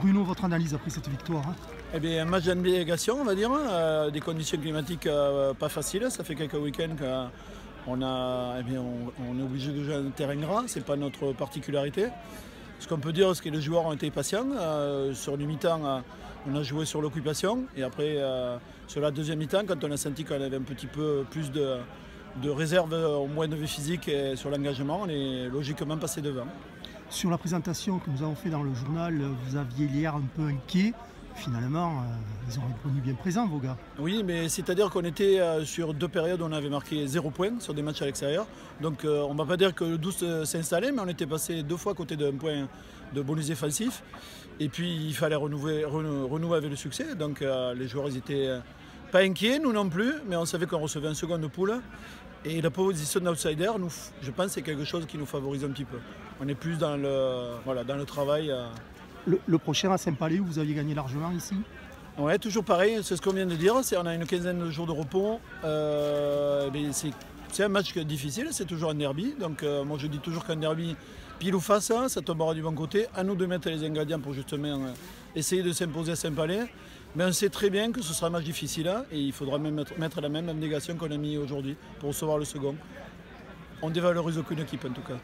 Bruno, votre analyse après cette victoire hein? Eh bien, un match d'abnégation, on va dire, des conditions climatiques pas faciles. Ça fait quelques week-ends qu'on on est obligé de jouer un terrain gras, c'est pas notre particularité. Ce qu'on peut dire, c'est que les joueurs ont été patients. Sur du mi-temps, on a joué sur l'occupation. Et après, sur la deuxième mi-temps, quand on a senti qu'on avait un petit peu plus de réserve au moins de vie physique et sur l'engagement, on est logiquement passé devant. Sur la présentation que nous avons fait dans le journal, vous aviez l'air un peu inquiet. Finalement, ils ont répondu bien présents, vos gars. Oui, mais c'est-à-dire qu'on était sur 2 périodes où on avait marqué 0 point sur des matchs à l'extérieur. Donc on ne va pas dire que le 12 s'installait, mais on était passé 2 fois à côté d'un point de bonus défensif. Et puis il fallait renouer avec le succès. Donc les joueurs n'étaient pas inquiets, nous non plus, mais on savait qu'on recevait un second de poule. Et la position d'outsider, je pense que c'est quelque chose qui nous favorise un petit peu. On est plus dans le travail. Le prochain à Saint-Palais, où vous aviez gagné largement ici? Ouais, toujours pareil, c'est ce qu'on vient de dire, on a une quinzaine de jours de repos. C'est un match difficile, c'est toujours un derby. Donc moi je dis toujours qu'un derby, pile ou face, ça tombera du bon côté. À nous de mettre les ingrédients pour justement essayer de s'imposer à Saint-Palais. Mais on sait très bien que ce sera un match difficile et il faudra même mettre la même abnégation qu'on a mis aujourd'hui pour recevoir le second. On dévalorise aucune équipe en tout cas.